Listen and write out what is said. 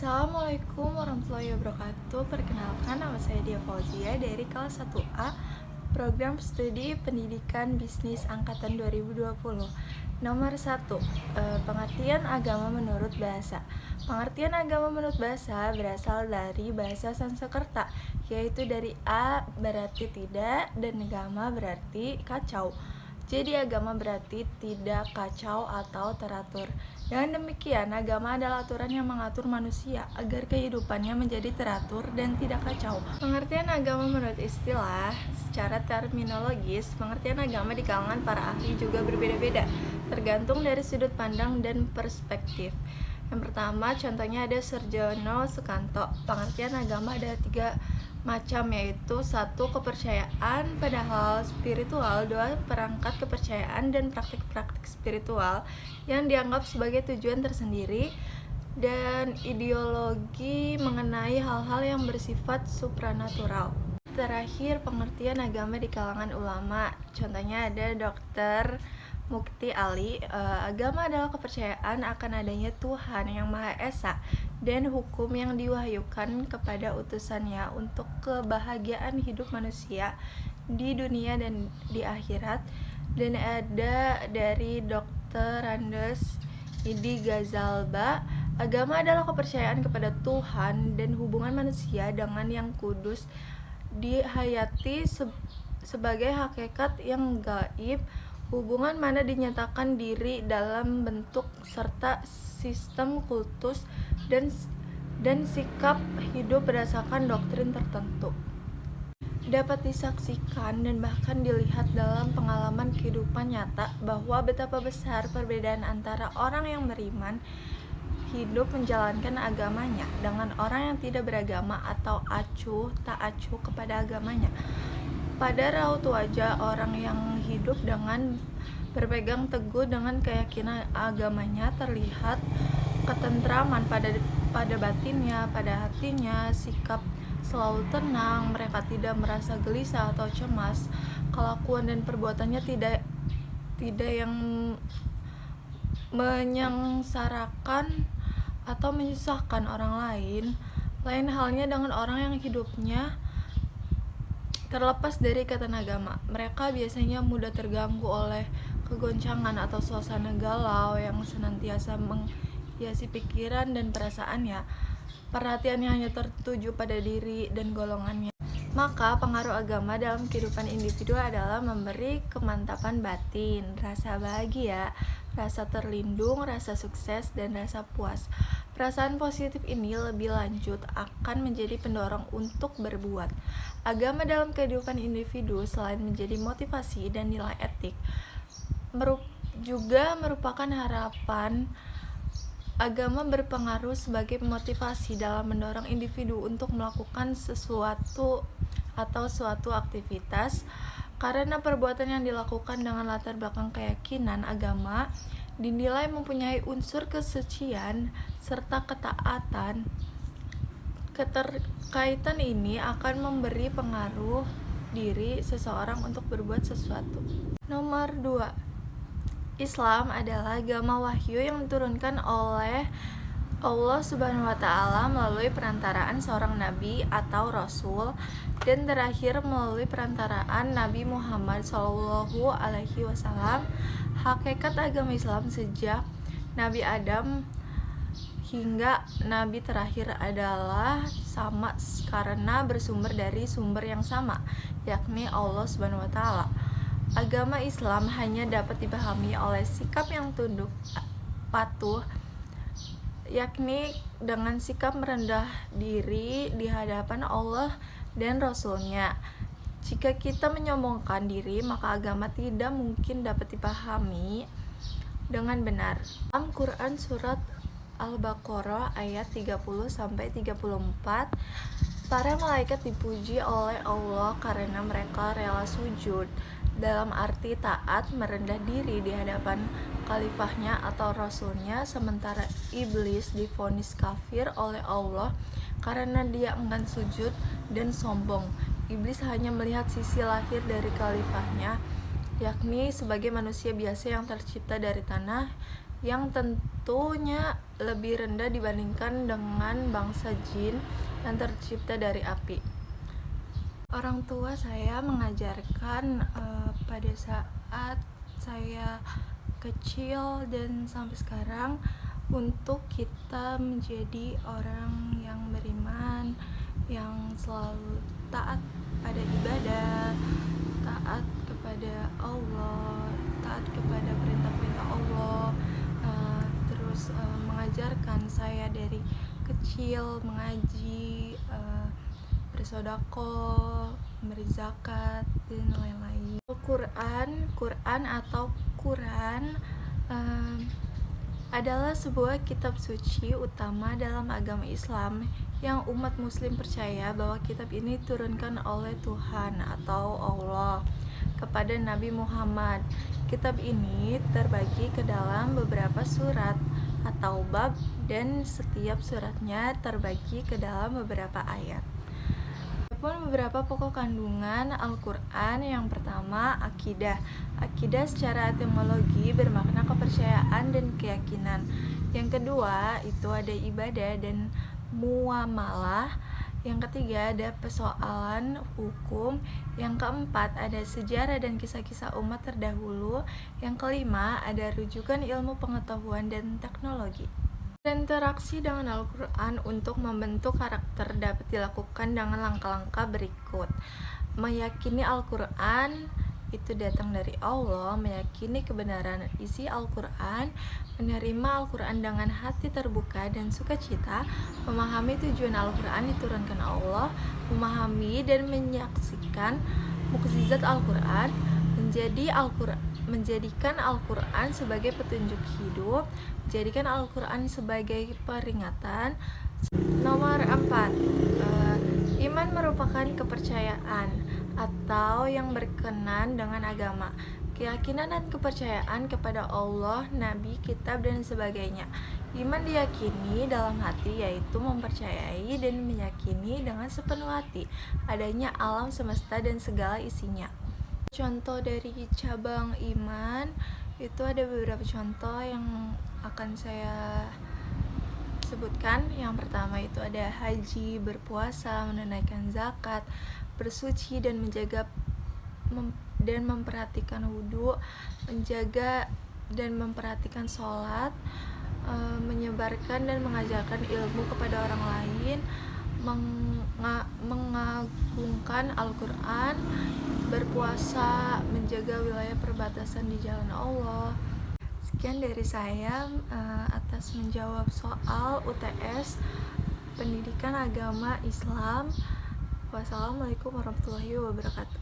Assalamualaikum warahmatullahi wabarakatuh. Perkenalkan, nama saya Dia Fauzia dari kelas 1A Program Studi Pendidikan Bisnis Angkatan 2020. Nomor 1, pengertian agama menurut bahasa. Pengertian agama menurut bahasa berasal dari bahasa Sanskerta, yaitu dari a berarti tidak dan gama berarti kacau. Jadi agama berarti tidak kacau atau teratur. Dengan demikian, agama adalah aturan yang mengatur manusia agar kehidupannya menjadi teratur dan tidak kacau. Pengertian agama menurut istilah, secara terminologis, pengertian agama di kalangan para ahli juga berbeda-beda, tergantung dari sudut pandang dan perspektif. Yang pertama, contohnya ada Surjono Sukanto. Pengertian agama ada 3 macam, yaitu 1. Kepercayaan pada hal spiritual, 2. Perangkat kepercayaan dan praktik-praktik spiritual yang dianggap sebagai tujuan tersendiri, dan ideologi mengenai hal-hal yang bersifat supranatural. Terakhir, pengertian agama di kalangan ulama. Contohnya ada Dr. Mukti Ali. Agama adalah kepercayaan akan adanya Tuhan yang Maha Esa dan hukum yang diwahyukan kepada utusannya untuk kebahagiaan hidup manusia di dunia dan di akhirat. Dan ada dari Dr. Randes Idi Gazalba. Agama adalah kepercayaan kepada Tuhan dan hubungan manusia dengan yang kudus dihayati sebagai hakikat yang gaib, hubungan mana dinyatakan diri dalam bentuk serta sistem kultus dan sikap hidup berdasarkan doktrin tertentu. Dapat disaksikan dan bahkan dilihat dalam pengalaman kehidupan nyata bahwa betapa besar perbedaan antara orang yang beriman hidup menjalankan agamanya dengan orang yang tidak beragama atau tak acuh kepada agamanya. Pada raut wajah orang yang hidup dengan berpegang teguh dengan keyakinan agamanya terlihat ketentraman pada batinnya, pada hatinya, sikap selalu tenang, mereka tidak merasa gelisah atau cemas, kelakuan dan perbuatannya tidak yang menyengsarakan atau menyusahkan orang lain. Lain halnya dengan orang yang hidupnya terlepas dari ikatan agama. Mereka biasanya mudah terganggu oleh kegoncangan atau suasana galau yang senantiasa menghiasi pikiran dan perasaannya. Perhatiannya hanya tertuju pada diri dan golongannya. Maka pengaruh agama dalam kehidupan individu adalah memberi kemantapan batin, rasa bahagia, rasa terlindung, rasa sukses, dan rasa puas. Perasaan positif ini lebih lanjut akan menjadi pendorong untuk berbuat. Agama dalam kehidupan individu selain menjadi motivasi dan nilai etik, juga merupakan harapan. Agama berpengaruh sebagai motivasi dalam mendorong individu untuk melakukan sesuatu atau suatu aktivitas, karena perbuatan yang dilakukan dengan latar belakang keyakinan agama dinilai mempunyai unsur kesucian serta ketaatan. Keterkaitan ini akan memberi pengaruh diri seseorang untuk berbuat sesuatu. Nomor 2, Islam adalah agama wahyu yang diturunkan oleh Allah Subhanahu wa Ta'ala melalui perantaraan seorang nabi atau rasul, dan terakhir melalui perantaraan Nabi Muhammad SAW. Hakikat agama Islam sejak Nabi Adam hingga nabi terakhir adalah sama karena bersumber dari sumber yang sama, yakni Allah Subhanahu wa Ta'ala. Agama Islam hanya dapat dipahami oleh sikap yang tunduk patuh, yakni dengan sikap merendah diri di hadapan Allah dan Rasul-Nya. Jika kita menyombongkan diri, maka agama tidak mungkin dapat dipahami dengan benar. Dalam Quran surat Al-Baqarah ayat 30-34, para malaikat dipuji oleh Allah karena mereka rela sujud, dalam arti taat, merendah diri di hadapan khalifahnya atau rasulnya, sementara iblis divonis kafir oleh Allah karena dia enggan sujud dan sombong. Iblis hanya melihat sisi lahir dari khalifahnya, yakni sebagai manusia biasa yang tercipta dari tanah yang tentunya lebih rendah dibandingkan dengan bangsa jin yang tercipta dari api. Orang tua saya mengajarkan pada saat saya kecil dan sampai sekarang untuk kita menjadi orang yang beriman, yang selalu taat pada ibadah, taat kepada Allah, taat kepada perintah-perintah Allah, terus mengajarkan saya dari kecil mengaji, bersedekah, memberi zakat, dan lain-lain. Quran atau Quran adalah sebuah kitab suci utama dalam agama Islam yang umat muslim percaya bahwa kitab ini diturunkan oleh Tuhan atau Allah kepada Nabi Muhammad. Kitab ini terbagi ke dalam beberapa surat atau bab dan setiap suratnya terbagi ke dalam beberapa ayat. Adapun beberapa pokok kandungan Al-Quran. Yang pertama, akidah. Akidah secara etimologi bermakna kepercayaan dan keyakinan. Yang kedua, itu ada ibadah dan muamalah. Yang ketiga, ada persoalan hukum. Yang keempat, ada sejarah dan kisah-kisah umat terdahulu. Yang kelima, ada rujukan ilmu pengetahuan dan teknologi. Interaksi dengan Al-Quran untuk membentuk karakter dapat dilakukan dengan langkah-langkah berikut. Meyakini Al-Quran itu datang dari Allah, meyakini kebenaran isi Al-Quran, menerima Al-Quran dengan hati terbuka dan sukacita, memahami tujuan Al-Quran diturunkan Allah, memahami dan menyaksikan mukjizat Al-Quran, menjadikan Al-Quran sebagai petunjuk hidup, menjadikan Al-Quran sebagai peringatan. Nomor 4, iman merupakan kepercayaan atau yang berkenan dengan agama, keyakinan dan kepercayaan kepada Allah, Nabi, kitab, dan sebagainya. Iman diyakini dalam hati, yaitu mempercayai dan meyakini dengan sepenuh hati adanya alam semesta dan segala isinya. Contoh dari cabang iman itu ada beberapa contoh yang akan saya sebutkan. Yang pertama itu ada haji, berpuasa, menunaikan zakat, bersuci dan menjaga dan memperhatikan wudhu, menjaga dan memperhatikan sholat, menyebarkan dan mengajarkan ilmu kepada orang lain, mengagungkan Al-Quran, berpuasa, menjaga wilayah perbatasan di jalan Allah. Sekian dari saya atas menjawab soal UTS Pendidikan Agama Islam. Wassalamualaikum warahmatullahi wabarakatuh.